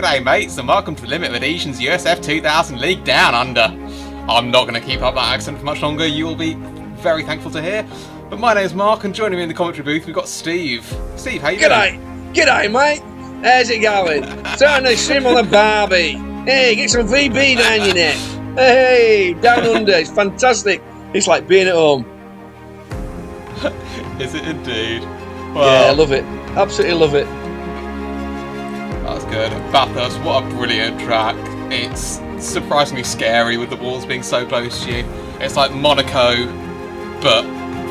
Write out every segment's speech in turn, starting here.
G'day mates and welcome to the Limit of Adhesion's USF2000 League Down Under. I'm not going to keep up that accent for much longer, you will be very thankful to hear. But my name's Mark and joining me in the commentary booth we've got Steve. Steve, how you doing? G'day mate, how's it going? Starting to swim on the barbie. Hey, get some VB down your neck. Hey, down under, it's fantastic. It's like being at home. Is it indeed? Well, yeah, I love it. Absolutely love it. That's good. Bathurst, what a brilliant track. It's surprisingly scary with the walls being so close to you. It's like Monaco, but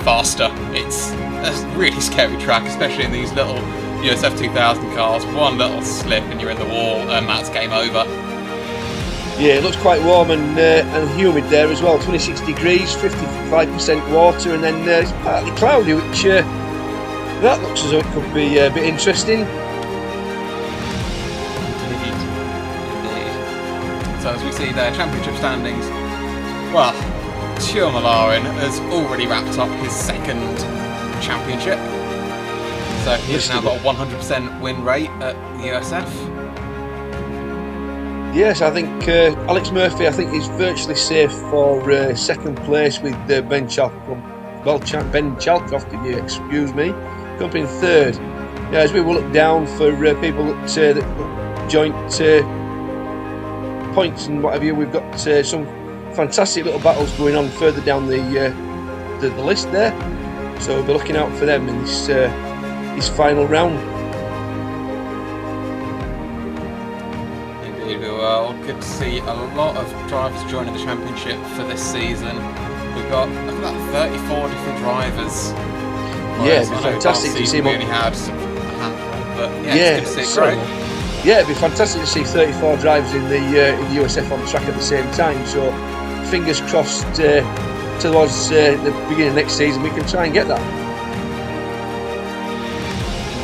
faster. It's a really scary track, especially in these little USF2000 cars. One little slip and you're in the wall and that's game over. Yeah, it looks quite warm and humid there as well. 26 degrees, 55% water, and then it's partly cloudy, which that looks as though it could be a bit interesting. So as we see there, championship standings, well, Malarin has already wrapped up his second championship. So he's now got a 100% win rate at the USF. Yes, I think Alex Murphy, I think, is virtually safe for second place with Ben Chalcroft, come in third. Yeah, as we will look down for people that joint points and what have you, we've got some fantastic little battles going on further down the list there. So we'll be looking out for them in this final round. Indeed, we will. Good to see a lot of drivers joining the championship for this season. We've got, look at that, 34 different drivers. Yeah, it'd be fantastic to see. We only had a handful, but yeah, it's good to see. Great. Yeah, it'd be fantastic to see 34 drivers in the USF on track at the same time. So, fingers crossed towards the beginning of next season, we can try and get that.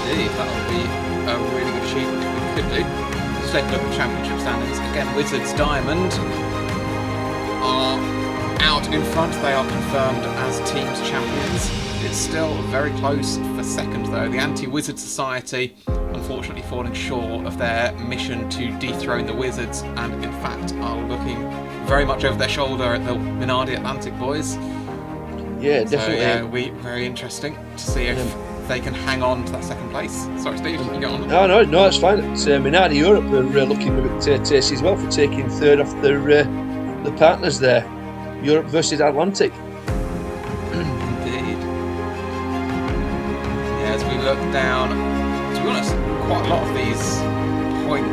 Indeed, that would be a really good achievement if we could do. Let's take a look at the championship standings. Again, Wizards Diamond are out in front. They are confirmed as teams champions. It's still very close for second though. The Anti-Wizard Society unfortunately falling short of their mission to dethrone the Wizards and in fact are looking very much over their shoulder at the Minardi Atlantic boys. Yeah, definitely. So yeah, it'll be very interesting to see if they can hang on to that second place. Sorry Steve, you go on. No, that's fine. It's Minardi Europe are looking a bit tasty as well for taking third off the partners there. Europe versus Atlantic. Indeed. Yeah, as we look down, to be honest, quite a lot of these point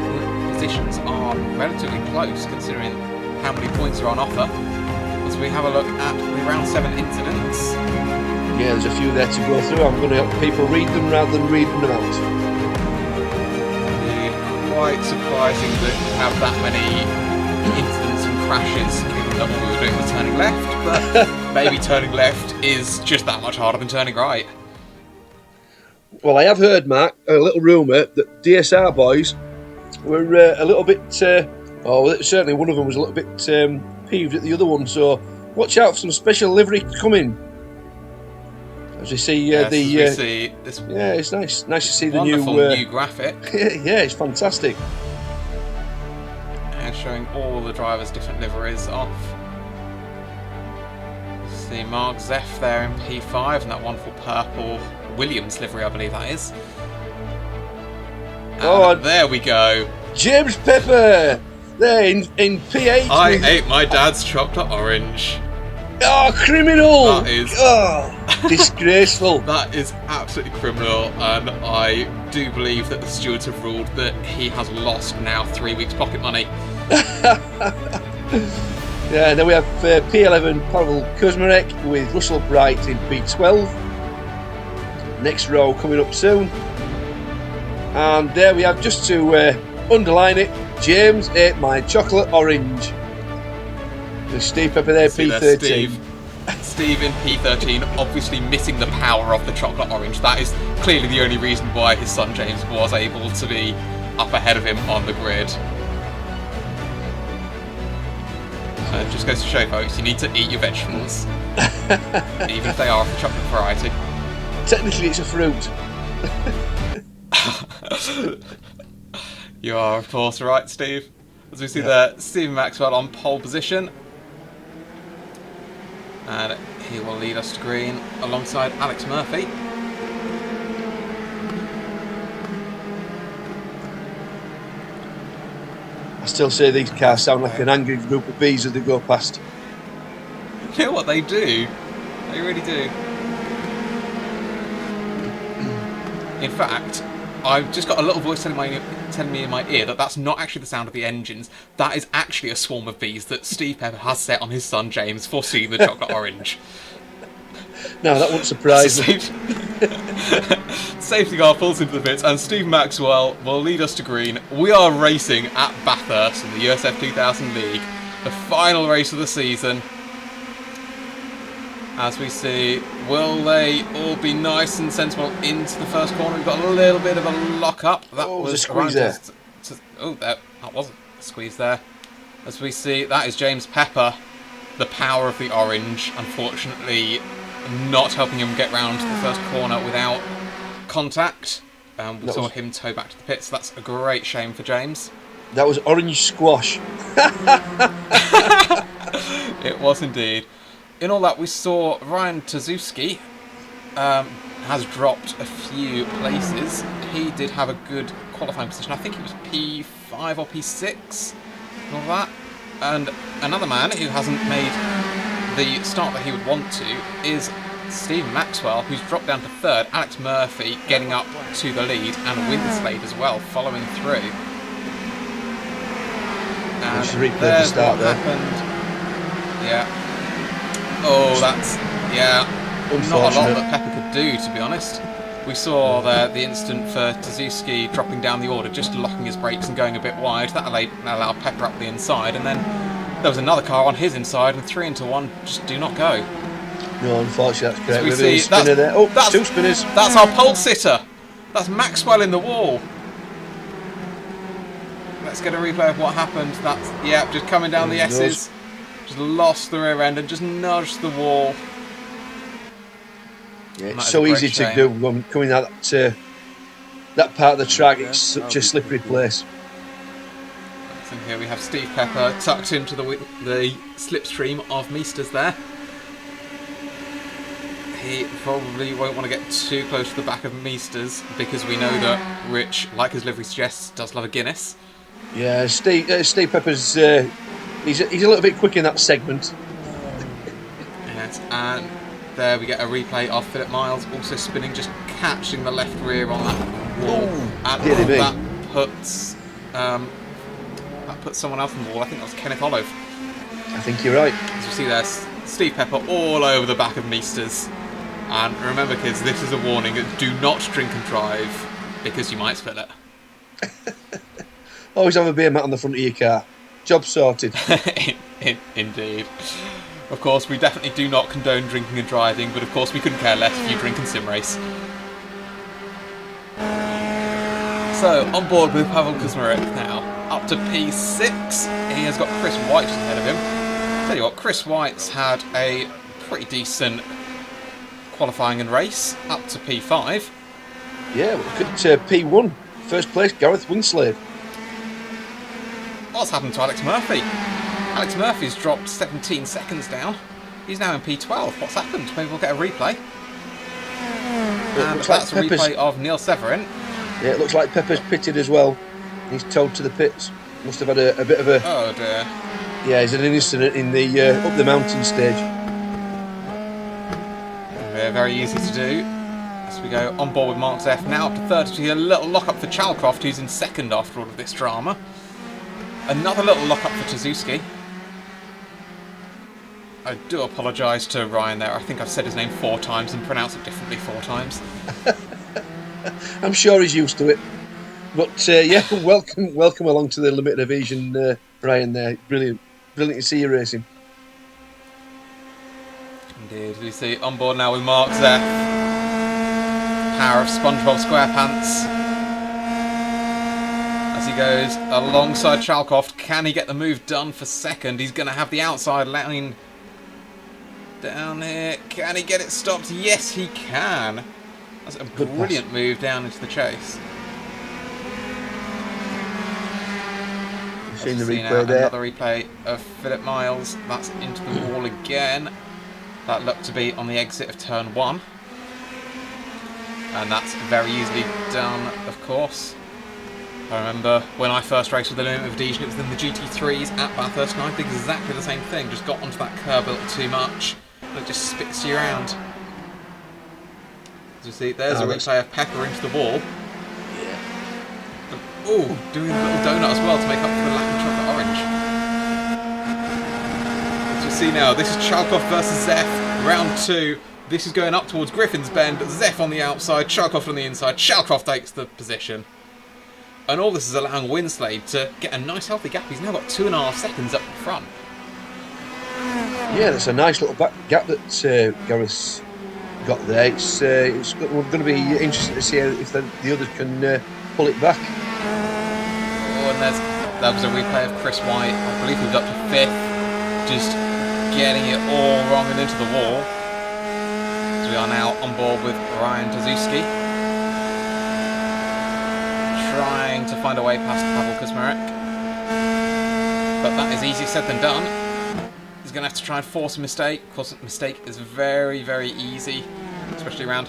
positions are relatively close considering how many points are on offer. As we have a look at the round 7 incidents. Yeah, there's a few there to go through. I'm going to help people read them rather than reading them out. Indeed. Quite surprising that you have that many incidents and crashes given that what we were doing was turning left, but maybe turning left is just that much harder than turning right. Well, I have heard, Mark, a little rumour that DSR boys were a little bit, certainly one of them was a little bit peeved at the other one, so watch out for some special livery coming. As we see see this it's nice to see the new graphic. Yeah, it's fantastic. And showing all the drivers' different liveries off. See Mark Zeff there in P5 and that wonderful purple Williams livery, I believe that is. And there we go. James Pepper there in P8. I ate my dad's chocolate orange. Oh, criminal! That is disgraceful. That is absolutely criminal, and I do believe that the stewards have ruled that he has lost now 3 weeks' pocket money. Yeah, and then we have P11 Pavel Kuzmarek with Russell Bright in P12. Next row coming up soon. And there we have, just to underline it, James ate my chocolate orange. There's Steve Pepper there, P13. Steve in P13, obviously missing the power of the chocolate orange. That is clearly the only reason why his son James was able to be up ahead of him on the grid. So it just goes to show, folks, you need to eat your vegetables, even if they are of the chocolate variety. Technically, it's a fruit. You are, of course, right, Steve. As we see there, Stephen Maxwell on pole position. And he will lead us to green alongside Alex Murphy. I still say these cars sound like an angry group of bees as they go past. You know what they do? They really do. In fact, I've just got a little voice telling me in my ear that that's not actually the sound of the engines. That is actually a swarm of bees that Steve Pepper has set on his son James for seeing the chocolate orange. No, that wouldn't surprise me. Safety car pulls into the pits, and Steve Maxwell will lead us to green. We are racing at Bathurst in the USF2000 League, the final race of the season. As we see, will they all be nice and sensible into the first corner? We've got a little bit of a lock-up. That was a squeeze there. That wasn't a squeeze there. As we see, that is James Pepper, the power of the orange, unfortunately not helping him get round to the first corner without contact. We saw him tow back to the pits. That's a great shame for James. That was orange squash. It was indeed. In all that, we saw Ryan Tazewski has dropped a few places. He did have a good qualifying position. I think he was P5 or P6 and all that. And another man who hasn't made the start that he would want to is Stephen Maxwell, who's dropped down to third. Alex Murphy getting up to the lead, and Winslade as well, following through. And there's what happened. Yeah. Oh, that's... Yeah. Not a lot that Pepper could do, to be honest. We saw there the instant for Tazewski dropping down the order, just locking his brakes and going a bit wide. That allowed Pepper up the inside, and then there was another car on his inside, and 3 into 1 just do not go. No, unfortunately, that's correct. We see, spinner there. Oh, that's, 2 spinners. That's our pole sitter. That's Maxwell in the wall. Let's get a replay of what happened. That's, yeah, just coming down the S's. Just lost the rear end and just nudged the wall. Yeah, it's so easy to do when coming out that part of the track. It's such a slippery place. And here we have Steve Pepper tucked into the slipstream of Meisters there. He probably won't want to get too close to the back of Meisters because we know that Rich, like his livery suggests, does love a Guinness. Yeah, Steve Pepper's he's a little bit quick in that segment. Yes, and there we get a replay of Philip Miles also spinning, just catching the left rear on that wall. And that puts someone else on the wall. I think that was Kenneth Olive. I think you're right. As you see there, Steve Pepper all over the back of Meisters. And remember, kids, this is a warning: do not drink and drive because you might spill it. Always have a beer mat on the front of your car. Job sorted. Indeed. Of course, we definitely do not condone drinking and driving, but of course we couldn't care less if you drink and sim race. So, on board with Pavel Kuzmarek now, up to P6. He has got Chris White just ahead of him. Tell you what, Chris White's had a pretty decent qualifying and race, up to P5. Yeah, look at P1. First place, Gareth Winslade. What's happened to Alex Murphy? Alex Murphy's dropped 17 seconds down. He's now in P12. What's happened? Maybe we'll get a replay. And that's a replay of Neil Severin. Yeah, it looks like Pepper's pitted as well. He's towed to the pits. Must have had a bit of a... Oh dear. Yeah, he's had an incident in the up the mountain stage. Very easy to do. As we go on board with Mark's F. Now up to third. To see a little lock-up for Chalcroft, who's in second after all of this drama. Another little lock-up for Tazewski. I do apologise to Ryan there. I think I've said his name 4 times and pronounced it differently 4 times. I'm sure he's used to it. But yeah, welcome along to the Limit of Adhesion, Ryan there. Brilliant to see you racing. Indeed. We see on board now with Mark's F. Power of SpongeBob SquarePants. As he goes alongside Chalcroft, can he get the move done for second? He's going to have the outside line down here. Can he get it stopped? Yes, he can. That's a brilliant move down into the chase. Seen the See now, replay there. another replay of Philip Miles. That's into the wall again. That looked to be on the exit of turn 1. And that's very easily done, of course. I remember when I first raced with the Limit of Adhesion, it was in the GT3s at Bathurst, and I did exactly the same thing. Just got onto that curb a little too much, and it just spits you around. As you see, there's a replay of Pepper into the wall. Yeah. Oh, doing a little donut as well to make up for the lack of chocolate orange. As you see now, this is Chalkov versus Zeph, round 2. This is going up towards Griffin's Bend. Zeph on the outside, Chalkov on the inside. Chalkov takes the position. And all this is allowing Winslade to get a nice healthy gap. He's now got 2.5 seconds up front. Yeah, that's a nice little back gap that Gareth's got there. It's going to be interesting to see if the others can pull it back. Oh, and that was a replay of Chris White. I believe he was up to 5th. Just getting it all wrong and into the wall. So we are now on board with Ryan Tazuski, trying to find a way past Pavel Kuzmarek. But that is easier said than done. He's going to have to try and force a mistake. Of course, a mistake is very, very easy, especially around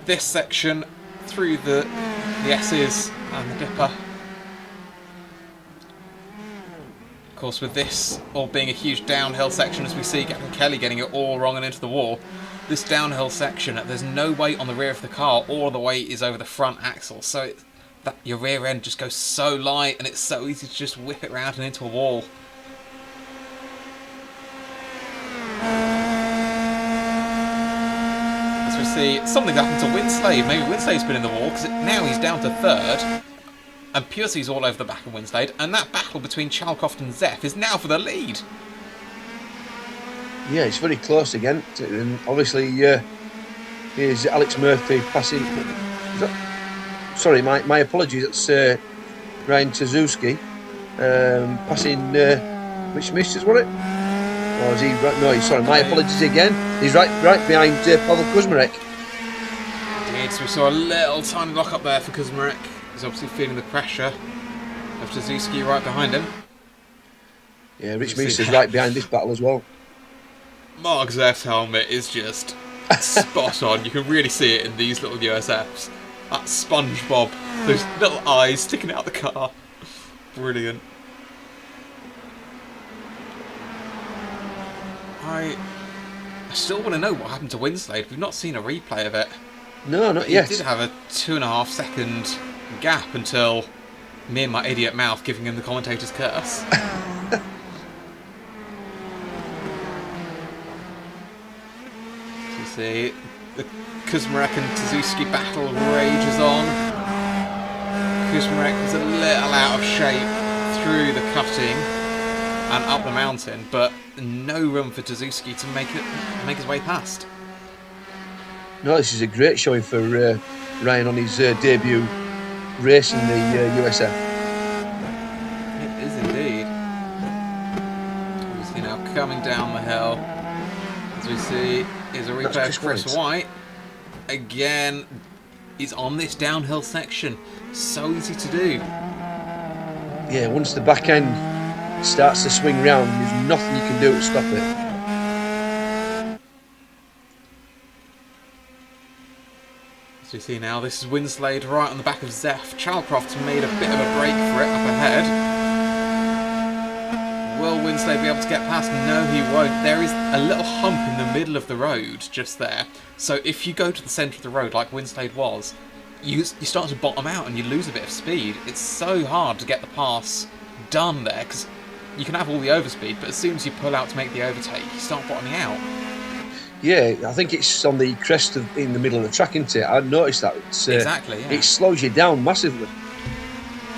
this section, through the S's and the dipper. Of course, with this all being a huge downhill section, as we see Gavin Kelly getting it all wrong and into the wall, this downhill section, there's no weight on the rear of the car, all the weight is over the front axle, so that your rear end just goes so light and it's so easy to just whip it round and into a wall. As we see, something's happened to Winslade. Maybe Winslade's been in the wall, because now he's down to 3rd, and Pusey's all over the back of Winslade, and that battle between Chalkov and Zeph is now for the lead. Yeah, it's very close again, and obviously here's Alex Murphy passing. Sorry, my apologies. It's Ryan Tazuski passing. Which misses, was it? Or is he right? No, sorry. My apologies again. He's right behind Pavel Kuzmarek. Indeed, so we saw a little tiny lock up there for Kuzmarek. He's obviously feeling the pressure of Tazuski right behind him. Yeah, Rich Meester's right behind this battle as well. Mark Zeff's helmet is just spot on. You can really see it in these little USFs. That SpongeBob, those little eyes sticking out the car. Brilliant. I still want to know what happened to Winslade. We've not seen a replay of it. No, not yet. He did have a 2.5 second gap until me and my idiot mouth giving him the commentator's curse. See, the Kuzmarek and Tazuski battle rages on. Kuzmarek was a little out of shape through the cutting and up the mountain, but no room for Tazuski to make his way past. No, this is a great showing for Ryan on his debut race in the USF. It is indeed. We see now coming down the hill, as we see. Here's a replay of Chris White. Again, he's on this downhill section. So easy to do. Yeah, once the back end starts to swing round, there's nothing you can do to stop it. As we see now, this is Winslade right on the back of Zeph. Chalcroft's made a bit of a break for it up ahead. Will Winslade be able to get past? No, he won't. There is a little hump in the middle of the road just there. So if you go to the centre of the road like Winslade was, you start to bottom out and you lose a bit of speed. It's so hard to get the pass done there because you can have all the overspeed, but as soon as you pull out to make the overtake, you start bottoming out. Yeah, I think it's on the crest in the middle of the track, isn't it? I noticed that. Exactly, yeah. It slows you down massively.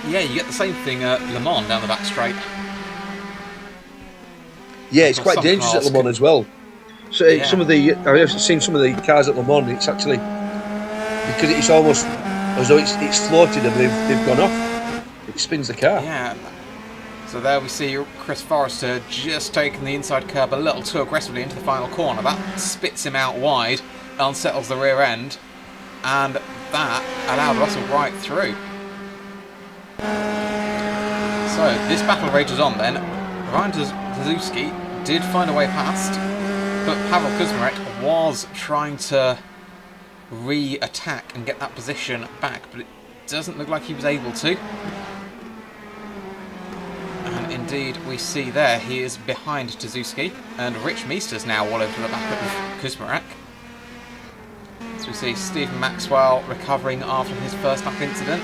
Yeah, you get the same thing at Le Mans down the back straight. Yeah, it's quite dangerous at Le Mans as well. So yeah. I've seen some of the cars at Le Mans. It's actually because it's almost as though it's floated and they've gone off. It spins the car. Yeah. So there we see Chris Forrester just taking the inside curb a little too aggressively into the final corner. That spits him out wide, unsettles the rear end, and that allowed Russell right through. So this battle rages on then. Ryan Suzuki did find a way past, but Pavel Kuzmarek was trying to re-attack and get that position back, but it doesn't look like he was able to. And indeed, we see there he is behind Suzuki, and Rich Meester's now all over the back of Kuzmarek. So we see Stephen Maxwell recovering after his first lap incident.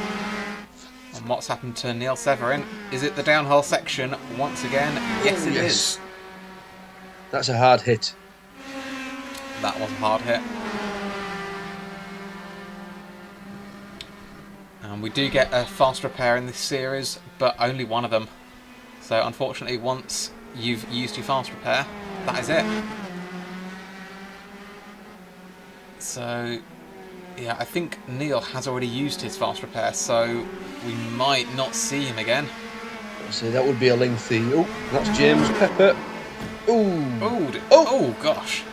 And what's happened to Neil Severin? Is it the downhill section once again? Yes, it is. That's a hard hit. That was a hard hit. And we do get a fast repair in this series, but only one of them. So unfortunately, once you've used your fast repair, that is it. So, yeah, I think Neil has already used his fast repair, so we might not see him again. So that would be a lengthy... Oh, that's James Pepper. Ooh. Oh gosh.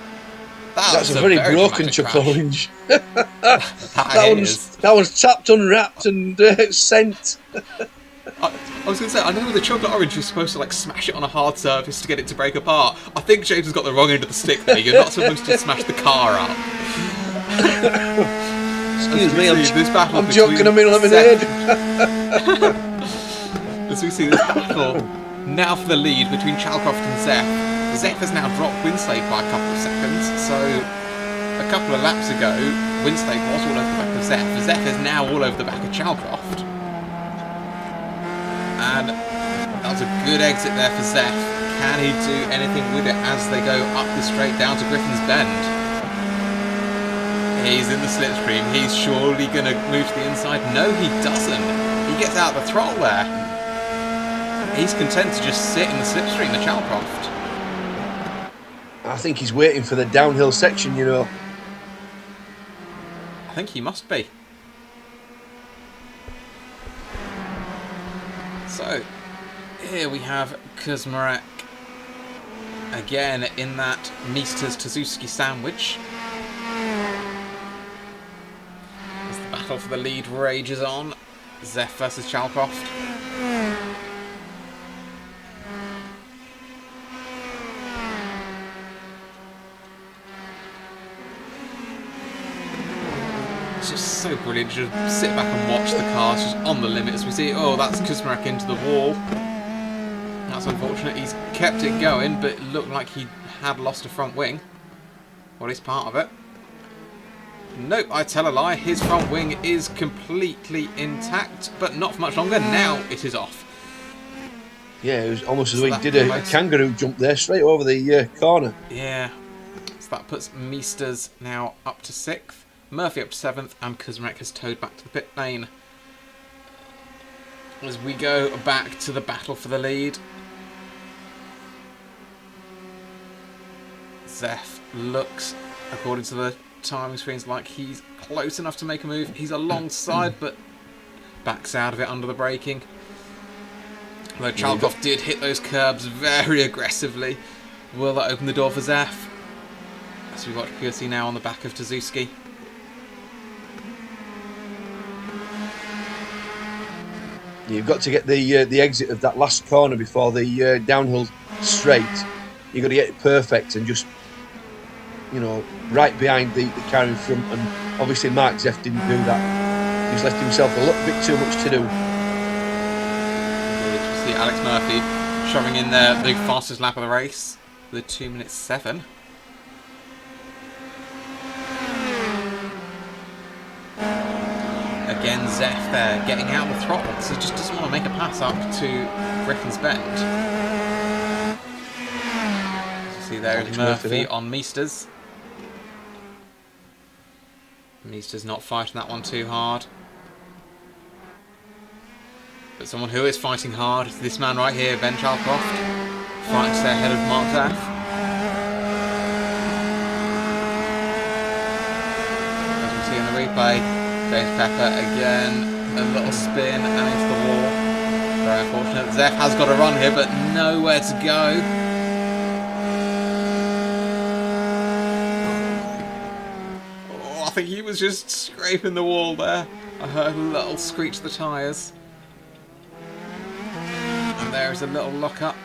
That's a very broken chocolate orange. that was tapped, unwrapped, and sent. I was going to say, I know with the chocolate orange you're supposed to like smash it on a hard surface to get it to break apart. I think James has got the wrong end of the stick there. You're not supposed to smash the car up. Excuse me, I'm joking a minute lemonade. As we see this battle now for the lead between Chalcroft and Zeph. Zeph has now dropped Winslade by a couple of seconds, so a couple of laps ago Winslade was all over the back of Zeph. Zeph is now all over the back of Chalcroft. And that was a good exit there for Zeph. Can he do anything with it as they go up the straight down to Griffin's Bend? He's in the slipstream. He's surely going to move to the inside. No, he doesn't. He gets out of the throttle there. He's content to just sit in the slipstream, the Chalcroft. I think he's waiting for the downhill section, you know. I think he must be. So, here we have Kuzmarek again in that Meester's Suzuki sandwich. As the battle for the lead rages on. Zeph versus Chalcroft. It's just so brilliant to just sit back and watch the cars just on the limit as we see, oh, that's Kuzmarek into the wall. That's unfortunate. He's kept it going, but it looked like he had lost a front wing. Well, at least part of it. Nope, I tell a lie. His front wing is completely intact, but not for much longer. Now it is off. Yeah, it was almost as though he did a kangaroo jump there, straight over the corner. Yeah. So that puts Meesters now up to 6th. Murphy up to 7th, and Kuzmarek has towed back to the pit lane. As we go back to the battle for the lead. Zeph looks, according to the timing screens, like he's close enough to make a move. He's alongside, but backs out of it under the braking. Although Chalcroft did hit those curbs very aggressively. Will that open the door for Zeph? As we watch POC now on the back of Suzuki. You've got to get the exit of that last corner before the downhill straight. You've got to get it perfect and just, you know, right behind the car in front. And obviously Mark Zeph didn't do that. He's left himself a little bit too much to do. You see Alex Murphy shoving in there the fastest lap of the race, the 2:07. Again, Zeph there, getting out of the throttle, because he just doesn't want to make a pass up to Griffin's Bend. As you see there is Murphy on Meesters. Meesters not fighting that one too hard. But someone who is fighting hard is this man right here, Ben Chalcroft, fighting to stay ahead of Mark Zeph. As we see in the replay, James Pepper again, a little spin and into the wall. Very unfortunate. Zeph has got a run here, but nowhere to go. Oh, I think he was just scraping the wall there. I heard a little screech of the tyres. there is a little lock-up.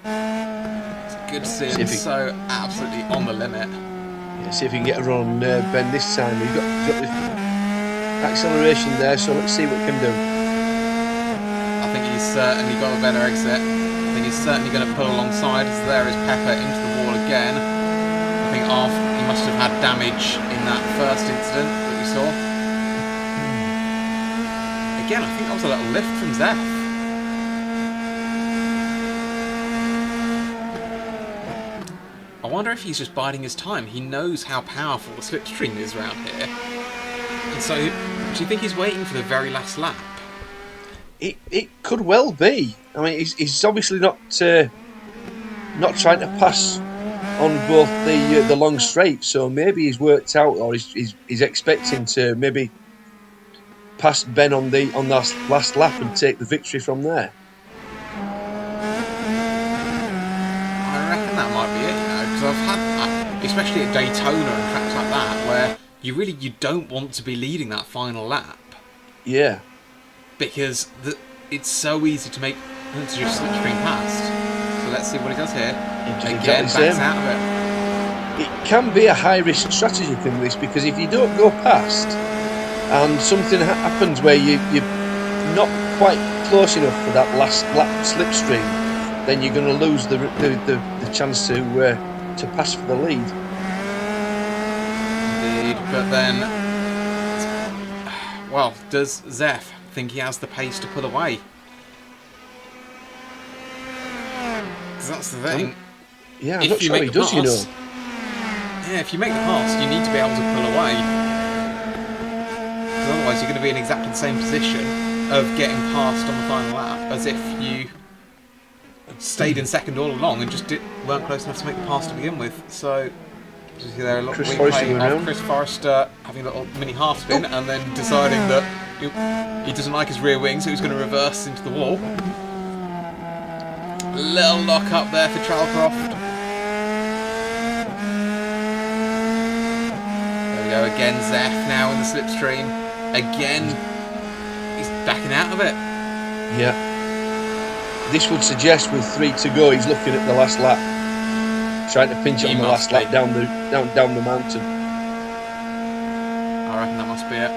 It's good to see him so absolutely on the limit. Yeah, see if he can get a run on Ben this time. He's got this acceleration there, so let's see what he can do. I think he's certainly got a better exit. I think he's certainly going to pull alongside, as there is Pepper into the wall again. I think he must have had damage in that first incident that we saw. Again, I think that was a little lift from Zeph. I wonder if he's just biding his time. He knows how powerful the slipstream is around here. And so, do you think he's waiting for the very last lap? It could well be. I mean, he's obviously not trying to pass on both the long straight, so maybe he's worked out, or he's expecting to maybe pass Ben on that last lap and take the victory from there. I reckon that might be it, you know, because I've had, especially at Daytona and tracks like that, where you don't want to be leading that final lap. Yeah. Because it's so easy to just slipstream past. So let's see what he does here. Again, backs out of it. It can be a high-risk strategy from this, because if you don't go past and something happens where you're not quite close enough for that last lap slipstream, then you're going to lose the chance to pass for the lead. Indeed, but then, well, does Zeph think he has the pace to pull away? Because that's the thing. Yeah, I'm not sure he does, you know. Yeah, if you make the pass, you need to be able to pull away. Because otherwise you're going to be in exactly the same position of getting past on the final lap as if you stayed in second all along and just weren't close enough to make the pass to begin with. So, you see there a lot of replay of Chris Forrester having a little mini half spin and then deciding that he doesn't like his rear wing, so he's going to reverse into the wall. Little lock up there for Chalcroft. There we go again, Zeph now in the slipstream. Again, he's backing out of it. Yeah. This would suggest with 3 to go, he's looking at the last lap, trying to pinch it on the last lap down the mountain. I reckon that must be it.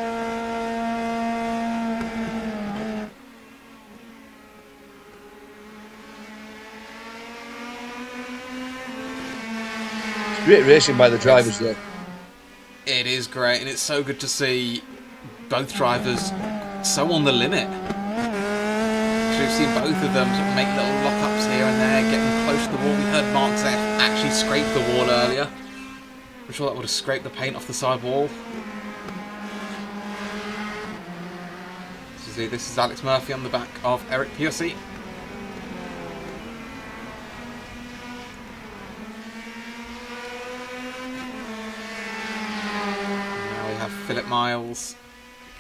Great racing by the drivers there. It is great, and it's so good to see both drivers so on the limit. We've seen both of them sort of make little lock-ups here and there, getting close to the wall. We heard Mark Zeph actually scrape the wall earlier. I'm sure that would have scraped the paint off the side wall. So see, this is Alex Murphy on the back of Eric Piercy. Now we have Philip Miles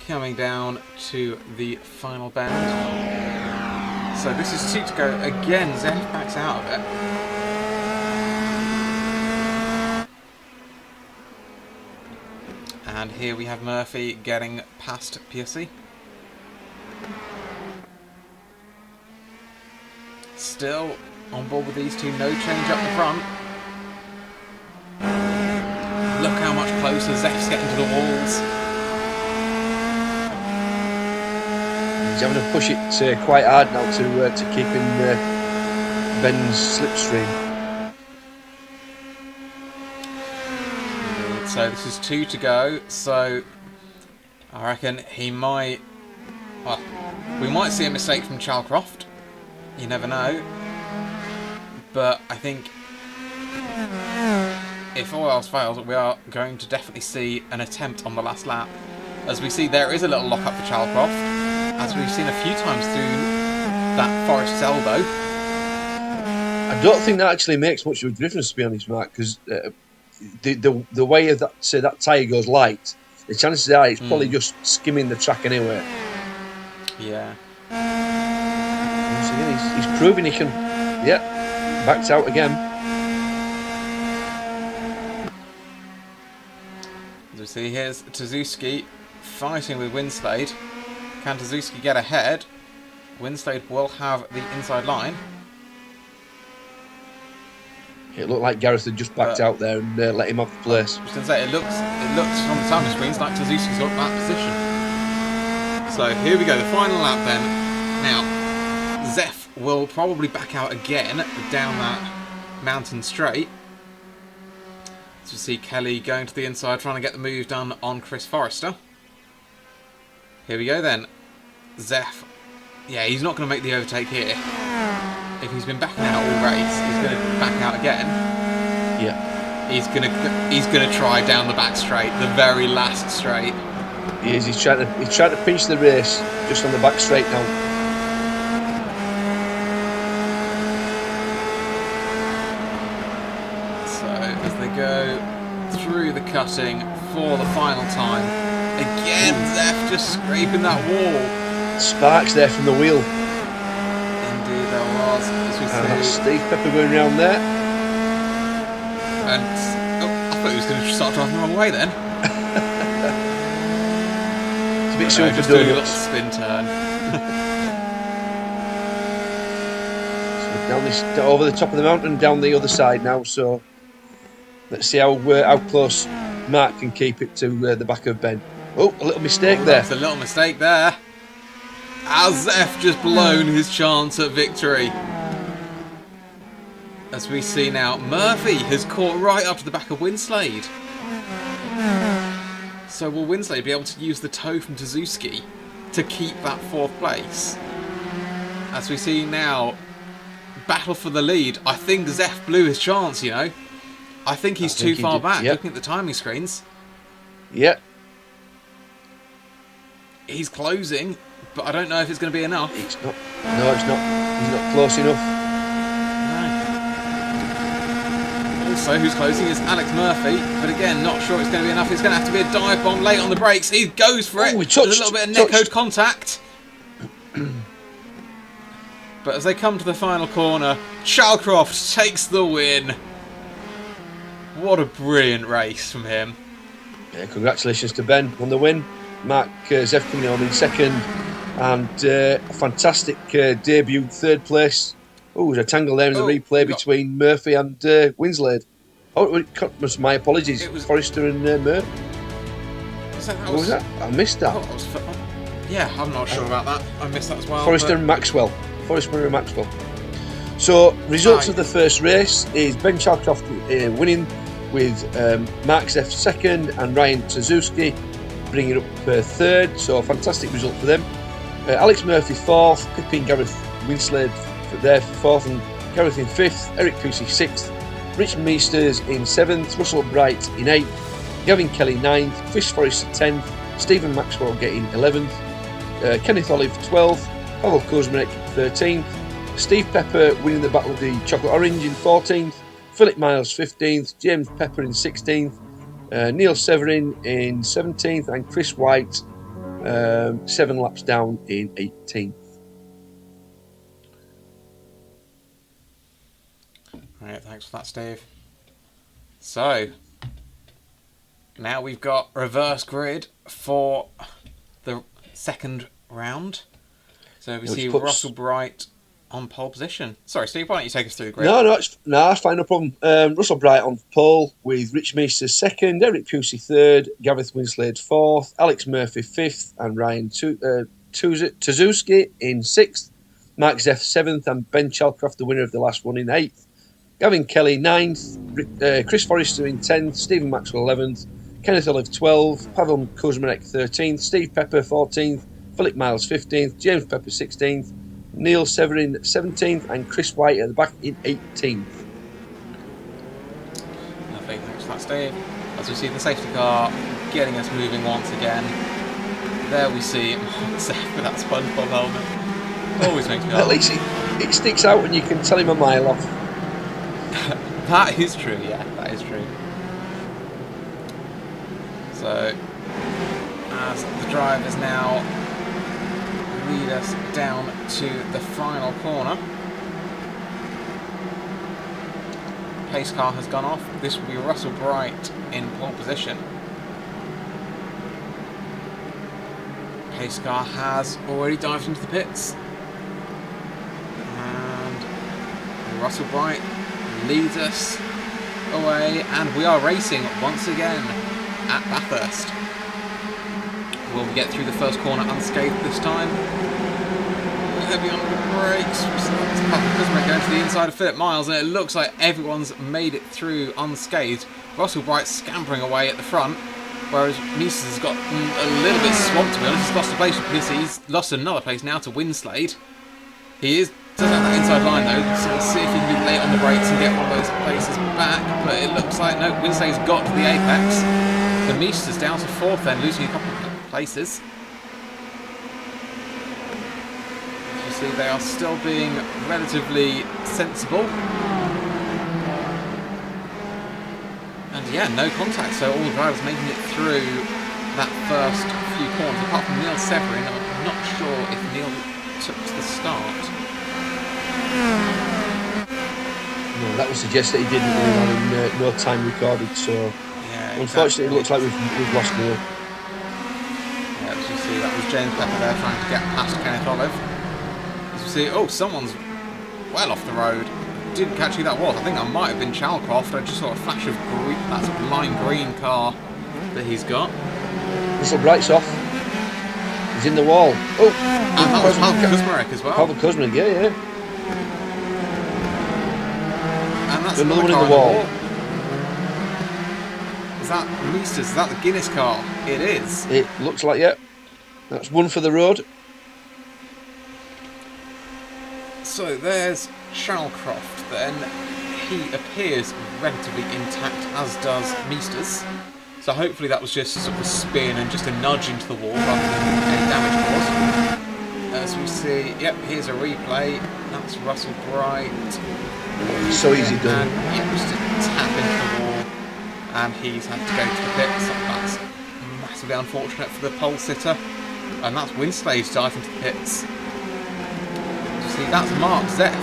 coming down to the final bend. So this is 2 to go. Again, Zeph backs out of it. And here we have Murphy getting past Piercy. Still on board with these two, no change up the front. Look how much closer Zeph's getting to the walls. He's having to push it quite hard now to keep in Ben's slipstream. So this is 2 to go. So I reckon he might. Well, we might see a mistake from Chalcroft. You never know. But I think if all else fails, we are going to definitely see an attempt on the last lap. As we see, there is a little lock up for Chalcroft, as we've seen a few times through that Forest's elbow. I don't think that actually makes much of a difference, to be honest, Mark, because the way that tyre goes light, the chances are it's probably just skimming the track anyway. Yeah. He's proving he can. Yeah, backs out again. As we see, here's Tazuski fighting with Winslade. Can Tazuski get ahead? Winslade will have the inside line. It looked like Gareth had just backed out there and let him off the place. I was going to say, it looks from the timing screens like Suzuki's got that position. So here we go, the final lap then. Now, Zef will probably back out again down that mountain straight. As you see Kelly going to the inside, trying to get the move done on Chris Forrester. Here we go then. Zef. Yeah, he's not going to make the overtake here. If he's been backing out all race, he's going to back out again. Yeah. He's going to try down the back straight, the very last straight. He is. He's trying to pinch the race just on the back straight now. So as they go through the cutting for the final time, again Zef just scraping that wall. Sparks there from the wheel. Indeed there was. As we see. Steve Pepper going round there. And I thought he was going to start driving the wrong way then. It's a bit soon for just doing a little donuts. spin turn. So down this, over the top of the mountain, down the other side now. So let's see how close Mark can keep it to the back of Ben. Oh, a little mistake there. That's a little mistake there. As Zef just blown his chance at victory. As we see now, Murphy has caught right up to the back of Winslade. So will Winslade be able to use the tow from Suzuki to keep that 4th place? As we see now, battle for the lead. I think Zef blew his chance, you know. I think he's too far back, looking at the timing screens. Yeah. He's closing, but I don't know if it's going to be enough. It's not. No, it's not. He's not close enough. Also, who's closing is Alex Murphy, but again, not sure it's going to be enough. It's going to have to be a dive bomb late on the brakes. He goes for it. There's a little bit of neck-code contact. But as they come to the final corner, Chalcroft takes the win. What a brilliant race from him. Yeah, congratulations to Ben on the win. Mark Zef coming on in 2nd, and a fantastic debut 3rd place. Oh, there's a tangle there in the replay between Murphy and Winslade. Oh, it was my apologies. It was Forrester and Murphy. What was that? I missed that. Yeah, I'm not sure about that. I missed that as well. Forrester and Maxwell. Forrester and Maxwell. So, results of the first race is Ben Chalcroft winning with Mark Zef 2nd and Ryan Suzuki bringing up 3rd. So, a fantastic result for them. Alex Murphy 4th, Pippin Gareth Winslade there for 4th, and Gareth in 5th, Eric Pusey 6th, Rich Meisters in 7th, Russell Bright in 8th, Gavin Kelly 9th, Chris Forrester 10th, Stephen Maxwell getting 11th, Kenneth Olive 12th, Pavel Kuzmarek 13th, Steve Pepper winning the Battle of the Chocolate Orange in 14th, Philip Miles 15th, James Pepper in 16th, Neil Severin in 17th, and Chris White 7 laps down in 18th. Right, thanks for that, Steve. So, now we've got reverse grid for the 2nd round. So we see Russell Bright on pole position. Sorry, Steve, why don't you take us through the grid? No, it's fine, no problem. Russell Bright on pole with Rich Meisters 2nd, Eric Pusey 3rd, Gareth Winslade 4th, Alex Murphy 5th, and Ryan Suzuki in 6th, Mark Zef 7th, and Ben Chalcroft, the winner of the last one, in 8th. Gavin Kelly 9th, Chris Forrester in 10th, Stephen Maxwell 11th, Kenneth Olive 12th, Pavel Kuzmarek 13th, Steve Pepper 14th, Philip Miles 15th, James Pepper 16th, Neil Severin 17th, and Chris White at the back in 18th. Lovely, thanks for that, Steve. As we see the safety car getting us moving once again. There we see Zef with that SpongeBob helmet. Always makes me laugh. At least it sticks out and you can tell him a mile off. That is true, yeah, that is true. So, as the drivers now lead us down to the final corner. Pace car has gone off. This will be Russell Bright in pole position. Pace car has already dived into the pits. Russell Bright leads us away, and we are racing once again at Bathurst. Will we get through the first corner unscathed this time? Heavy on the brakes. Patrick going to the inside of Philip Miles, and it looks like everyone's made it through unscathed. Russell Bright scampering away at the front, whereas Mises has got a little bit swamped, to be honest. He's lost a place because he's lost another place now to Winslade. He does have that inside line though, so we'll see if he can be late on the brakes and get one of those places back, but it looks like no, Winslade's got to the apex. The Mises is down to 4th then, losing a couple of places. As you see, they are still being relatively sensible. And yeah, no contact, so all the drivers making it through that first few corners, apart from Neil Severin. I'm not sure if Neil took to the start. No, that would suggest that he didn't really have no time recorded, so yeah, unfortunately it looks like we've lost Neil. Yeah, as you see, that was James Pepper there trying to get past Kenneth Olive. As you see, oh, someone's well off the road. Didn't catch who that was. I think that might have been Chalcroft. I just saw a flash of green, that's a lime green car that he's got. Russell Bright's off. He's in the wall. Oh, and that was Pavel Kuzmarek as well. Pavel Kuzmarek, yeah. And that's another one car in the wall. Is that Meesters? Is that the Guinness car? It is. It looks like, yeah. That's one for the road. So there's Chalcroft then. He appears relatively intact, as does Meesters. So hopefully that was just sort of a spin and just a nudge into the wall rather than any damage caused. As we see, yep, here's a replay. That's Russell Bright. So easy done. And yeah, just a tap into the wall. And he's had to go to the pits. That's massively unfortunate for the pole sitter. And that's Winslade diving to the pits. See, that's Mark Zeff.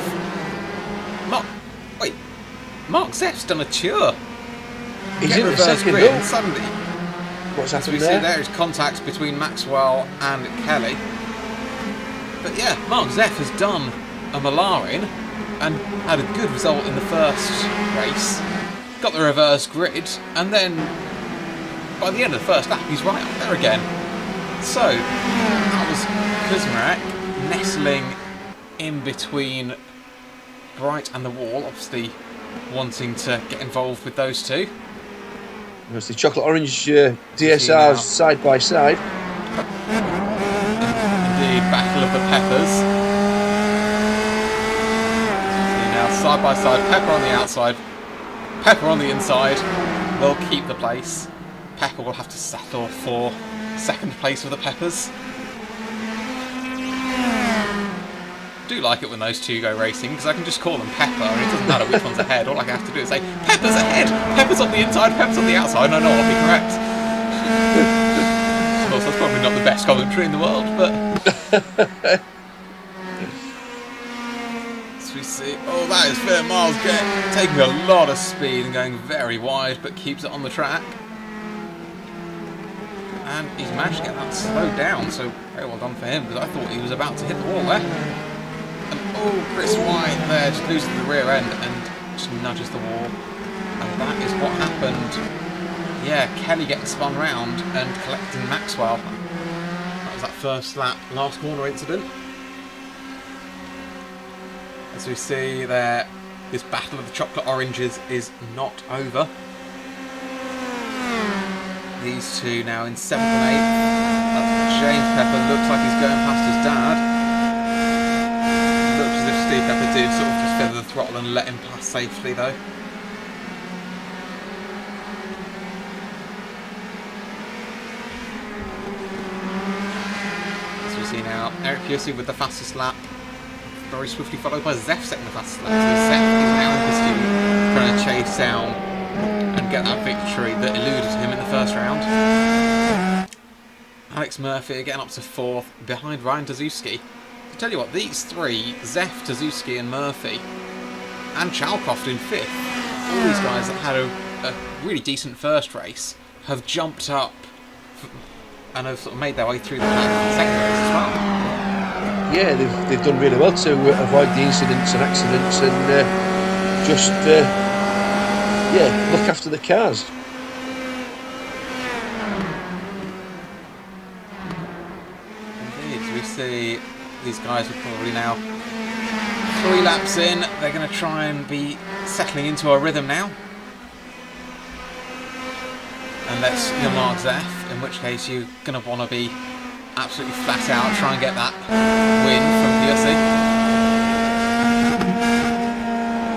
Wait, Mark Zeff's done a tour. He's in the second grid though. suddenly. What's As happened we there? see there is contact between Maxwell and Kelly. But yeah, Mark Zeff has done a Malarin and had a good result in the first race. Got the reverse grid, and then by the end of the first lap he's right up there again. So that was Kuzmarek nestling in between Bright and the wall, obviously wanting to get involved with those two. There's the chocolate orange DSRs side by side. Indeed, battle of the peppers. See now, side by side, Pepper on the outside, Pepper on the inside. They'll keep the place. Pepper will have to settle for second place for the Peppers. I do like it when those two go racing, because I can just call them Pepper and it doesn't matter which one's ahead. All I have to do is say, Pepper's ahead! Pepper's on the inside, Pepper's on the outside, and I know I'll be correct. Of course, that's probably not the best commentary in the world, but... As we see, oh, that is Philip Miles taking a lot of speed and going very wide, but keeps it on the track. And he's managed to get that slowed down, so very well done for him, because I thought he was about to hit the wall there. And oh, Chris White there just loses the rear end and just nudges the wall. And that is what happened. Yeah, Kelly getting spun round and collecting Maxwell. That was that first lap, last corner incident. As we see there, this battle of the chocolate oranges is not over. These two now in 7th and 8th. James Pepper looks like he's going past his dad. Looks as if Steve Pepper did sort of just feather the throttle and let him pass safely though. As we see now, Eric Piercy with the fastest lap. Very swiftly followed by Zeff setting the fastest lap. So Zeff is now in pursuit, trying to chase down and get that victory that eluded him in the first round. Alex Murphy again up to 4th, behind Ryan Dazuski. To tell you what, these three, Zeff, Dazuski and Murphy, and Chalcroft in 5th, all these guys that had a really decent first race, have jumped up and have sort of made their way through the second race as well. yeah, they've done really well to avoid the incidents and accidents and just yeah, look after the cars. Indeed, we see these guys are probably now 3 laps in. They're going to try and be settling into a rhythm now. Unless you're Mark Zeff, in which case you're going to want to be absolutely flat out, try and get that win from PSC.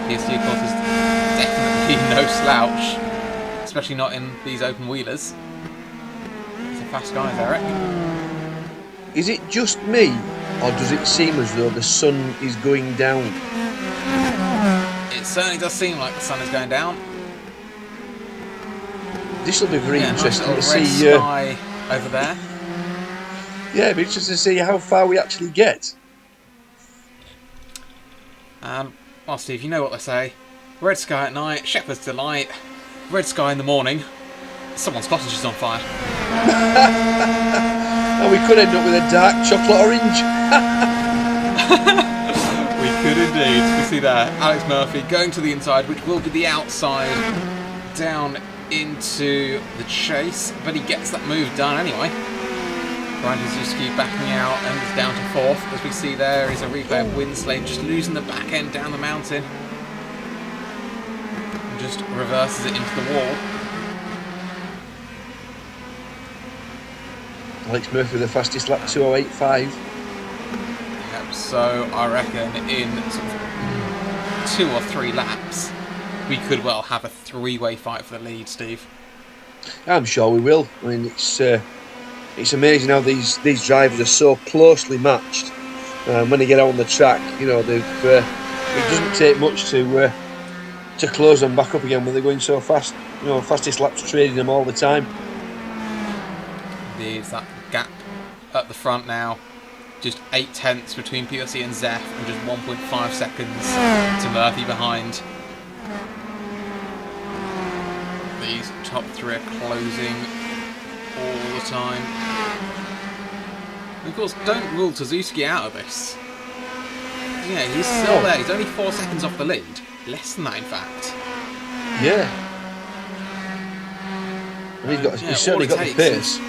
PSC, of course, is definitely no slouch, especially not in these open wheelers. It's a fast guys, Eric. Is it just me, or does it seem as though the sun is going down? It certainly does seem like the sun is going down. This will be very interesting to nice little see. Red sky over there. Yeah, it'll be interesting to see how far we actually get. Well, Steve, you know what they say. Red sky at night, shepherd's delight. Red sky in the morning, someone's cottage is on fire. And we could end up with a dark chocolate orange. We could indeed. We see there, Alex Murphy going to the inside, which will be the outside, down into the chase, but he gets that move done anyway. Brian Hazuski backing out and is down to 4th. As we see there is a replay of Winslade just losing the back end down the mountain. And just reverses it into the wall. Alex Murphy, the fastest lap, 2:08.5. Yep, so I reckon in sort of 2 or 3 laps, we could well have a 3-way fight for the lead, Steve. I'm sure we will. I mean, it's amazing how these drivers are so closely matched. When they get out on the track, you know, it doesn't take much to close them back up again when they're going so fast. You know, fastest laps trading them all the time. Indeed, that gap at the front now, just 8 tenths between PSC and Zeff, and just 1.5 seconds to Murphy behind. These top 3 are closing all the time. And of course, don't rule Tazuski out of this. Yeah, he's still there. He's only 4 seconds off the lead. Less than that, in fact. Yeah. And he's certainly got the pace.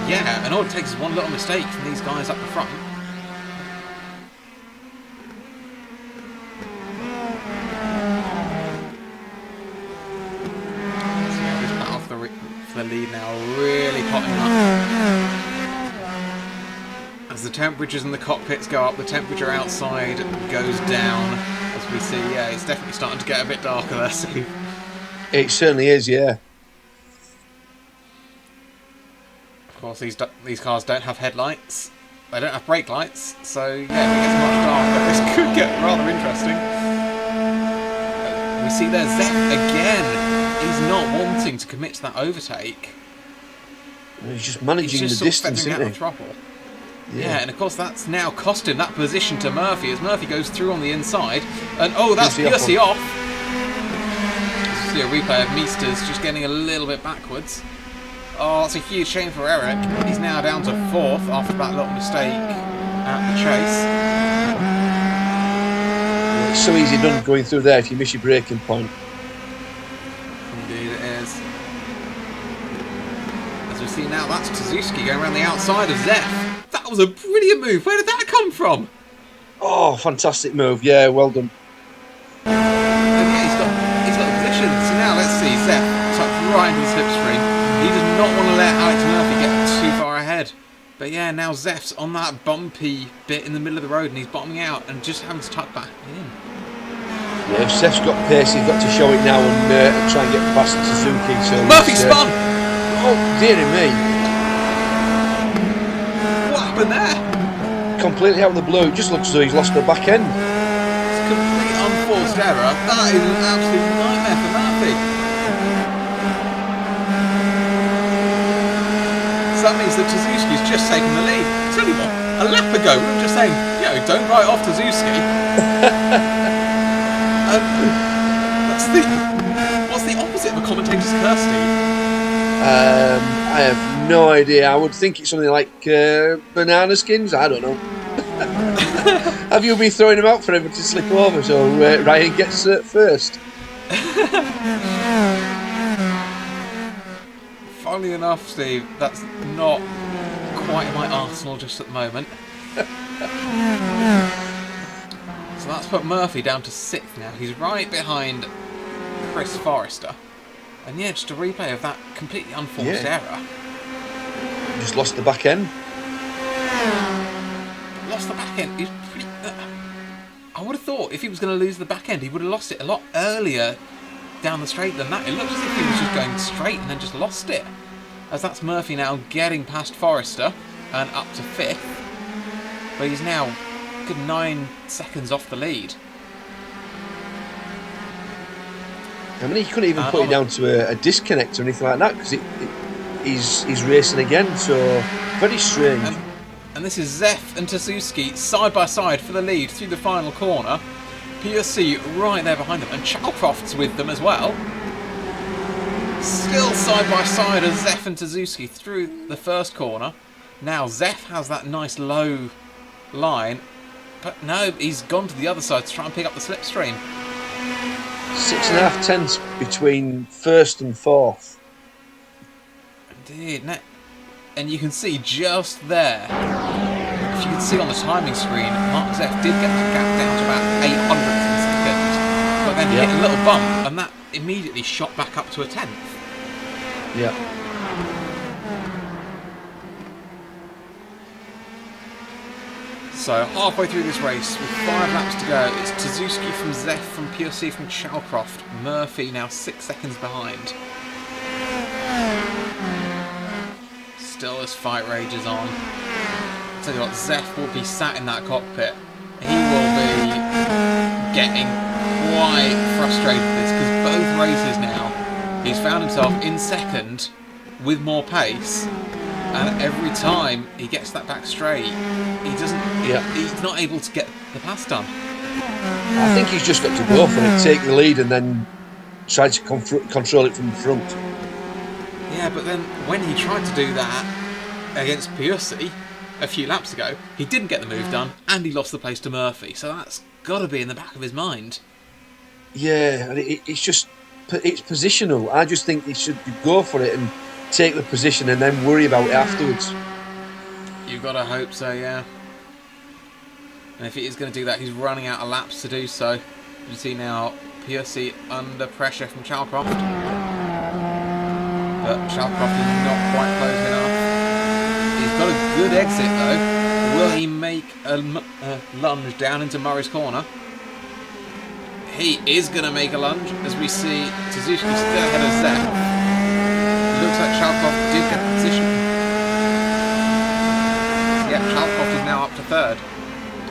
Yeah, and all it takes is one little mistake from these guys up the front. The lead now really hotting up. As the temperatures in the cockpits go up, the temperature outside goes down. As we see, yeah, it's definitely starting to get a bit darker there, Steve. It certainly is, yeah. Of course, these cars don't have headlights. They don't have brake lights, so yeah, if it gets much darker, this could get rather interesting. We see there Zeff again. He's not wanting to commit to that overtake. He's just managing the distance, isn't he? Trouble. Yeah, and of course that's now cost him that position to Murphy as Murphy goes through on the inside. And oh, that's PSC off. You see a replay of Meesters just getting a little bit backwards. Oh, it's a huge shame for Eric. He's now down to 4th after that little mistake at the chase. It's so easy done going through there if you miss your braking point. Indeed it is. As we see now, that's Tazuski going around the outside of Zeff. That was a brilliant move. Where did that come from? Oh, fantastic move. Yeah, well done. And yeah, he's got the position. So now let's see. Zeff tucked right into the slipstream. He does not want to let Alex Murphy get too far ahead. But yeah, now Zeff's on that bumpy bit in the middle of the road and he's bottoming out and just having to tuck back in. Yeah, if Zeph's got pace, he's got to show it now and try and get past Suzuki. So Murphy spun! Oh, dearie me. What happened there? Completely out of the blue. It just looks as though he's lost the back end. It's a complete unforced error. That is an absolute nightmare for Murphy. So that means that Tazuski's just taken the lead. Tell you what, a lap ago we were just saying, yo, don't write off Tazuski. What's the opposite of a commentator's curse, Steve? I have no idea. I would think it's something like banana skins. I don't know. Have you been throwing him out for him to slip over so Ryan gets first? Funnily enough, Steve, that's not quite in my arsenal just at the moment. So that's put Murphy down to 6th now. He's right behind Chris Forrester. And yeah, just a replay of that completely unforced error. Just lost the back end. Lost the back end. He's pretty, I would have thought if he was going to lose the back end, he would have lost it a lot earlier down the straight than that. It looks as if he was just going straight and then just lost it. As that's Murphy now getting past Forrester and up to 5th. But he's now a good 9 seconds off the lead. I mean, he couldn't even put it down to a disconnect or anything like that because he's racing again, so very strange. And this is Zef and Tasuski side by side for the lead through the final corner. PSC right there behind them, and Chalcroft's with them as well. Still side by side as Zef and Tasuski through the first corner. Now Zef has that nice low line, but no, he's gone to the other side to try and pick up the slipstream. 6.5 tenths between 1st and 4th. Indeed. And you can see just there, if you can see on the timing screen, Mark Zeff did get that gap down to about 800th of a second, but then he hit a little bump, and that immediately shot back up to a 10th. Yeah. So halfway through this race, with 5 laps to go, it's Tasuski from Zeff, from PSC from Chalcroft. Murphy now 6 seconds behind. Still as fight rages on. I'll tell you what, Zeff will be sat in that cockpit. He will be getting quite frustrated with this, because both races now, he's found himself in 2nd with more pace. And every time he gets that back straight, he doesn't. He's not able to get the pass done. I think he's just got to go for it, take the lead, and then try to control it from the front. Yeah, but then when he tried to do that against Piussi a few laps ago, he didn't get the move done, and he lost the place to Murphy. So that's got to be in the back of his mind. Yeah, and it's positional. I just think he should go for it and take the position and then worry about it afterwards. You've got to hope so, yeah. And if he is going to do that, he's running out of laps to do so. You see now Piussi under pressure from Chalcroft. But Chalcroft is not quite close enough. He's got a good exit though. Will he make a lunge down into Murray's corner? He is going to make a lunge, as we see Tasuski still ahead of Zeff. Looks like Chalcroft did get the position. Yeah, Chalcroft is now up to 3rd.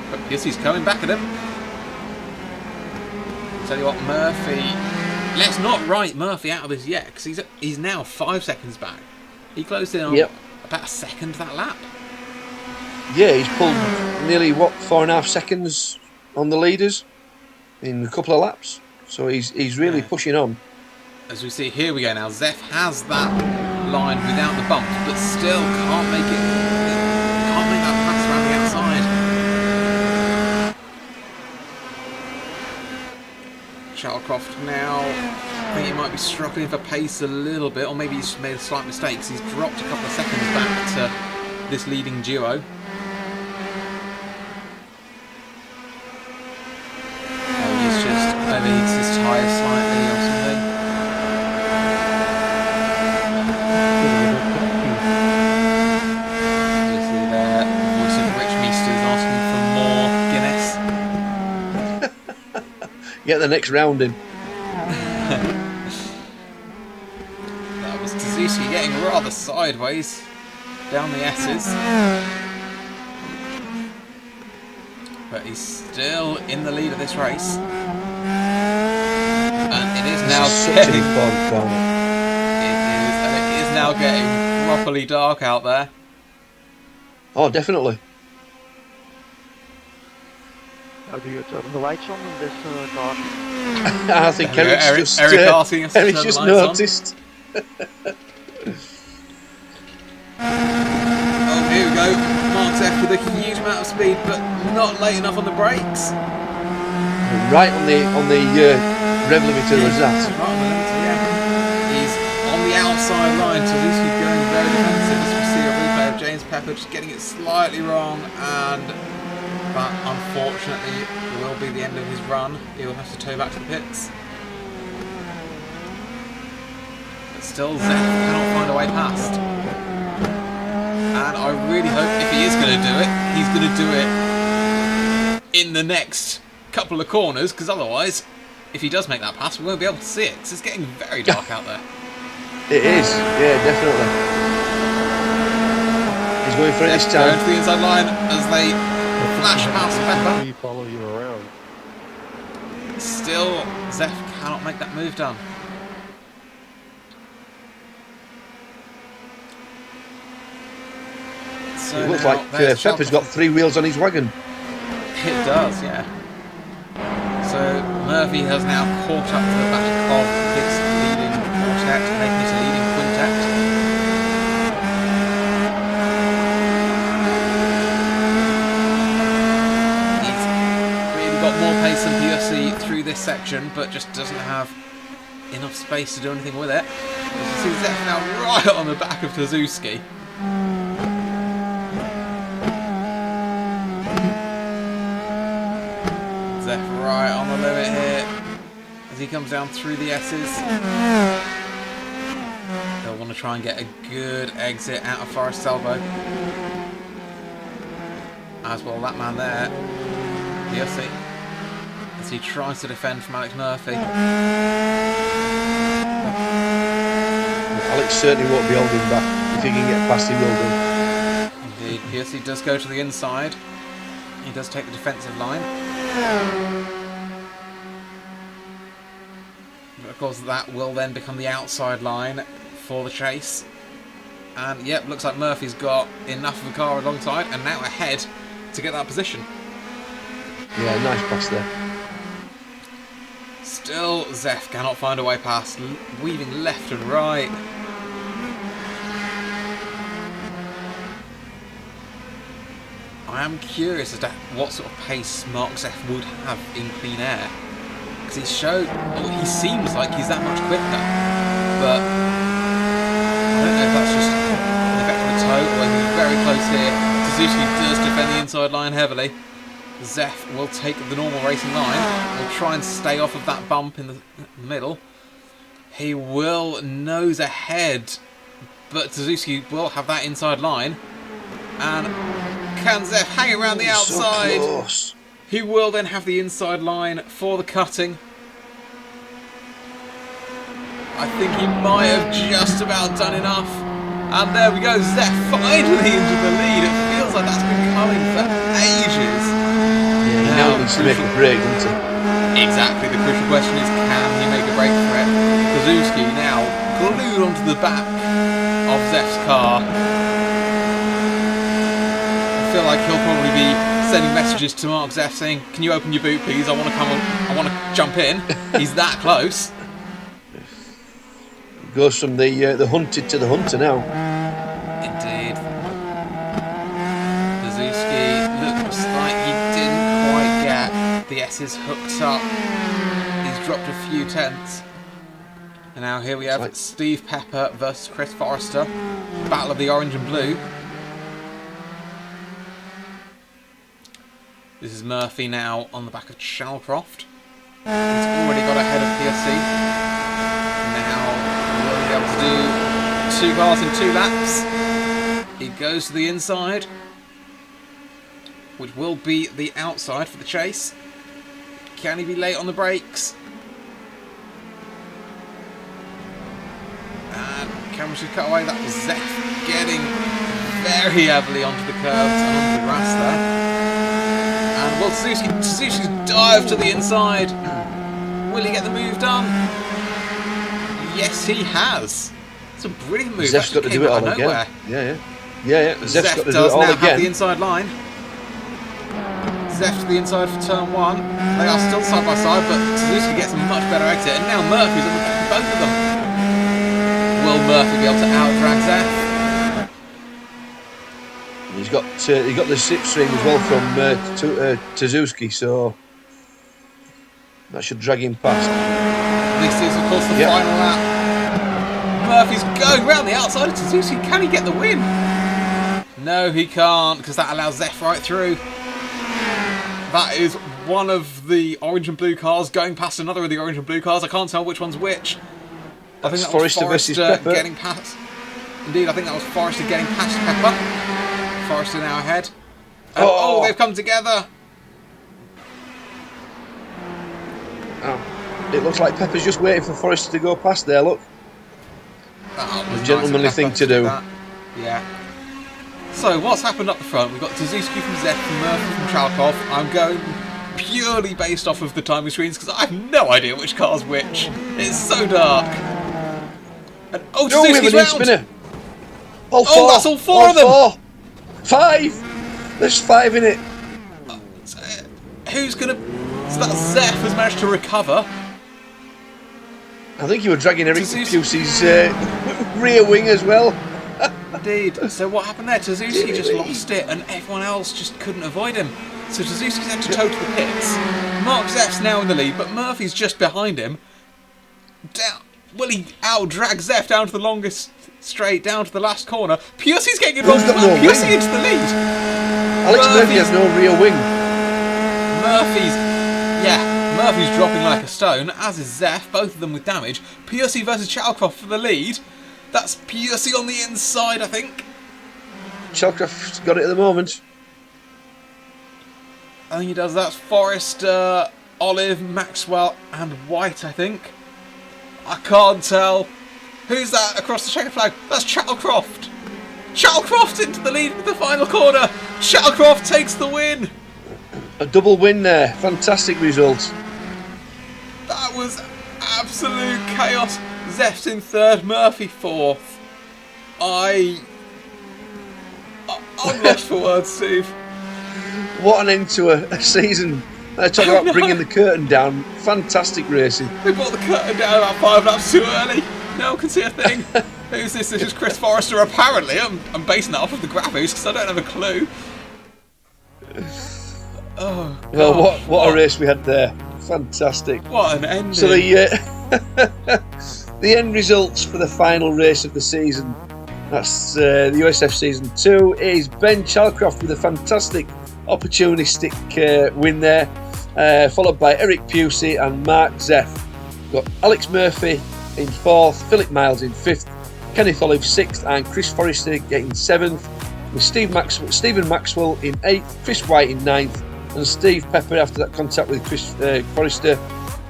But Piussi's coming back at him. Tell you what, Murphy... Let's not write Murphy out of this yet, because he's now 5 seconds back. He closed in on about a second that lap. Yeah, he's pulled nearly, 4.5 seconds on the leaders in a couple of laps. So he's really pushing on. As we see, here we go now. Zeff has that line without the bump, but still can't make that pass around the outside. Chalcroft now, I think he might be struggling for pace a little bit, or maybe he's made a slight mistake because he's dropped a couple of seconds back to this leading duo. Oh, he's just overheats his tyres slightly or something. Get the next round in. That was Tasuski getting rather sideways down the S's. But he's still in the lead of this race. And it is now getting... It is now getting properly dark out there. Oh, definitely. How do you turn the lights on in this dark? I think Eric's asking us to turn the lights noticed. Oh, here we go. Mark Zef with a huge amount of speed, but not late enough on the brakes. Right on the rev limiter was that. Right on the limiter, yeah. He's on the outside line, so this is going very defensive. As we see a replay of James Pepper just getting it slightly wrong, and that unfortunately will be the end of his run. He will have to tow back to the pits. But still, Zef cannot find a way past. And I really hope if he is going to do it, he's going to do it in the next couple of corners, because otherwise, if he does make that pass, we won't be able to see it, because it's getting very dark out there. It is, yeah, definitely. He's going for it this time. Going to the inside line as they flash past Pepper. We follow you around. Still, Zef cannot make that move done. So It looks like Pepper's got 3 wheels on his wagon. It does, yeah. So Murphy has now caught up to the back of his leading quartet, making it a leading quintet. He's really got more pace than PSC through this section, but just doesn't have enough space to do anything with it. As you see, Zef now right on the back of Kazuski. Right on the limit here as he comes down through the S's. They'll want to try and get a good exit out of Forest Elbow. As well, that man there, PSC, as he tries to defend from Alex Murphy. Alex certainly won't be holding back. If he can get past, he will do. Indeed, PSC does go to the inside. He does take the defensive line. But of course that will then become the outside line for the chase. And yep, looks like Murphy's got enough of a car alongside and now ahead to get that position. Yeah, nice pass there. Still, Zef cannot find a way past, weaving left and right. I am curious as to what sort of pace Mark Zef would have in clean air. Because he seems like he's that much quicker. But I don't know if that's just an effect of a toe or when he's very close here. Suzuki does defend the inside line heavily. Zef will take the normal racing line. Will try and stay off of that bump in the middle. He will nose ahead. But Suzuki will have that inside line. And can Zef hang around the outside? So close. He will then have the inside line for the cutting. I think he might have just about done enough. And there we go, Zef finally into the lead. It feels like that's been coming for ages. Yeah, he now needs to make a break, doesn't he? Exactly, the crucial question is can he make a break for it? Kazuski now glued onto the back of Zef's car. I feel like he'll probably be sending messages to Mark Zef saying, can you open your boot please, I want to jump in. He's that close. Goes from the hunted to the hunter now. Indeed. Kazuski looks like he didn't quite get the S's hooked up. He's dropped a few tenths. And now here we have Steve Pepper versus Chris Forrester. Battle of the orange and blue. This is Murphy now on the back of Shalcroft. He's already got ahead of PSC. Now we'll be able to do 2 cars in 2 laps. He goes to the inside, which will be the outside for the chase. Can he be late on the brakes? And camera should cut away. That was Zef getting very heavily onto the curbs and onto the grass there. And will Suzuki's dive to the inside. Will he get the move done? Yes, he has. It's a brilliant move. Zef's got to do it all again. Yeah. Zef's got to do it all now again. Have the inside line. Zef to the inside for turn 1. They are still side by side, but Suzuki gets a much better exit. And now Murphy's on the back of both of them. Will Murphy be able to out-drag Zef? He's got the slipstream as well from Suzuki, so that should drag him past. This is, of course, the final lap. Murphy's going round the outside of Suzuki. Can he get the win? No, he can't, because that allows Zeph right through. That is one of the orange and blue cars going past another of the orange and blue cars. I can't tell which one's which. I think that was versus Pepper. Getting past. Indeed, I think that was Forrester getting past Pepper. Forrester now ahead. And, oh, they've come together. Oh, it looks like Pepper's just waiting for Forrester to go past there, look. A gentlemanly thing to do. Yeah. So, what's happened up the front? We've got Suzuki from Zeph, from Murphy, from Chalkov. I'm going purely based off of the timing screens because I have no idea which car's which. It's so dark. And, Suzuki's round! Spinner. That's all four of them! 5! There's 5 in it. Who's gonna... So that Zeph has managed to recover. I think you were dragging Eric Pusey's rear wing as well. Indeed. So what happened there? Suzuki just lost it and everyone else just couldn't avoid him. So Suzuki's had to toe to the pits. Mark Zeph's now in the lead, but Murphy's just behind him. Will he out-drag Zeph down to the longest straight, down to the last corner? Pusey's getting involved as well. Pusey into the lead. Alex Murphy has no rear wing. Murphy's dropping like a stone, as is Zeph, both of them with damage. Pusey versus Chalcroft for the lead. That's Pusey on the inside, I think. Chalcroft's got it at the moment. I think he does. That's Forrester, Olive, Maxwell and White, I think. I can't tell. Who's that across the checkered flag? That's Chalcroft. Chalcroft into the lead with the final corner. Chalcroft takes the win. A double win there. Fantastic result. That was absolute chaos. Zeph's in third, Murphy fourth. I'm lost for words, Steve. What an end to a season. Talk about bringing the curtain down. Fantastic racing. We brought the curtain down about 5 laps too early. No one can see a thing. Who's this? This is Chris Forrester, apparently. I'm basing that off of the graphics because I don't have a clue. Oh, gosh. Well, what a race we had there. Fantastic. What an ending. So the end results for the final race of the season, that's the USF Season 2, is Ben Chalcroft with a fantastic opportunistic win there, followed by Eric Pusey and Mark Zeph. We've got Alex Murphy in 4th, Philip Miles in 5th, Kenneth Olive 6th and Chris Forrester getting 7th, with Stephen Maxwell in 8th, Chris White in 9th and Steve Pepper after that contact with Chris Forrester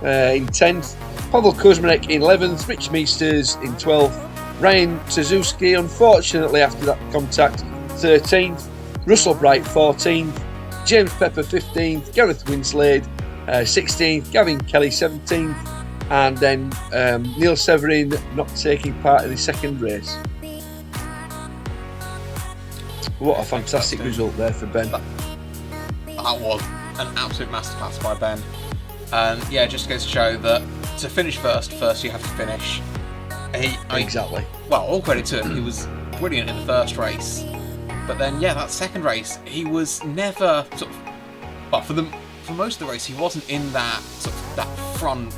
in 10th, Pavel Kuzmanek in 11th, Rich Meesters in 12th, Ryan Suzuki unfortunately after that contact 13th, Russell Bright 14th, James Pepper 15th, Gareth Winslade 16th, Gavin Kelly 17th and then Neil Severin not taking part in the second race. What a fantastic result there for Ben. That was an absolute masterclass by Ben. And yeah, just goes to show that to finish first you have to finish. Exactly. Well, all credit to him, he was brilliant in the first race. But then, yeah, that second race, he was never sort of... Well, for most of the race, he wasn't in that sort of that front,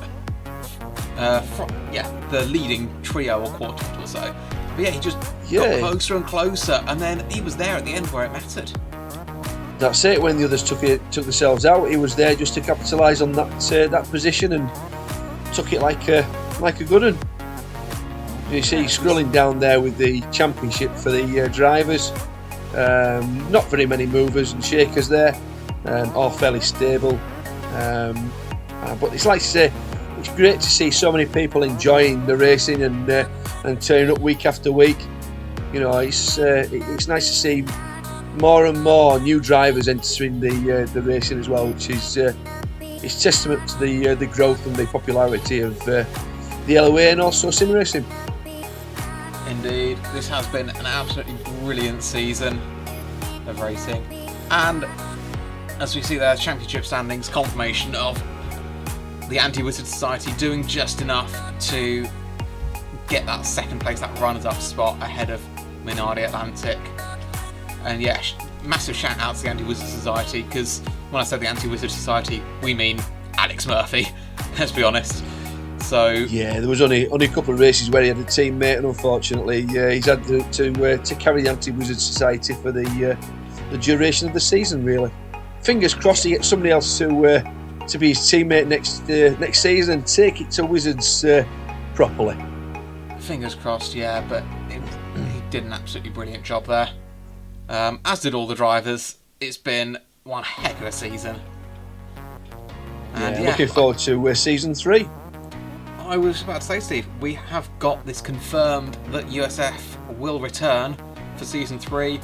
the leading trio or quartet or so. But yeah, he just got closer and closer, and then he was there at the end where it mattered. That's it. When the others took themselves out, he was there just to capitalise on that position and took it like a good one. You see, scrolling down there with the championship for the drivers. Not very many movers and shakers there, all fairly stable. But it's like to say, it's great to see so many people enjoying the racing and turning up week after week. You know, it's nice to see more and more new drivers entering the racing as well, which is testament to the growth and the popularity of the LOA and also sim racing. Indeed, this has been an absolutely brilliant season of racing, and as we see there, championship standings, confirmation of the Anti-Wizard Society doing just enough to get that second place, that runners-up spot ahead of Minardi Atlantic. And yeah, massive shout out to the Anti-Wizard Society, because when I say the Anti-Wizard Society, we mean Alex Murphy, let's be honest. So yeah, there was only a couple of races where he had a teammate, and unfortunately, he's had to carry the Anti-Wizard Society for the duration of the season. Really, fingers crossed he gets somebody else to be his teammate next season and take it to Wizards properly. Fingers crossed, yeah, but he did an absolutely brilliant job there. As did all the drivers. It's been one heck of a season. And looking forward to season 3. I was about to say, Steve, we have got this confirmed that USF will return for season 3.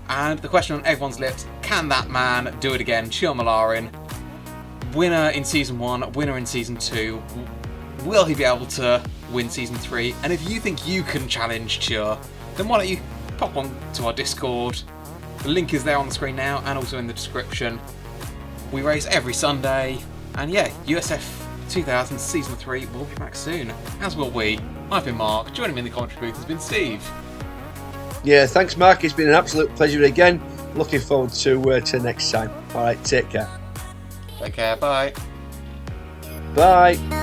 And the question on everyone's lips, can that man do it again? Chio Malarin, winner in season 1, winner in season 2. Will he be able to win season 3? And if you think you can challenge Chio, then why don't you pop on to our Discord. The link is there on the screen now and also in the description. We race every Sunday. And yeah, USF2000 season 3 will be back soon. As will we. I've been Mark. Joining me in the commentary booth has been Steve. Yeah, thanks Mark. It's been an absolute pleasure again. Looking forward to next time. Alright, take care. Take care, bye. Bye.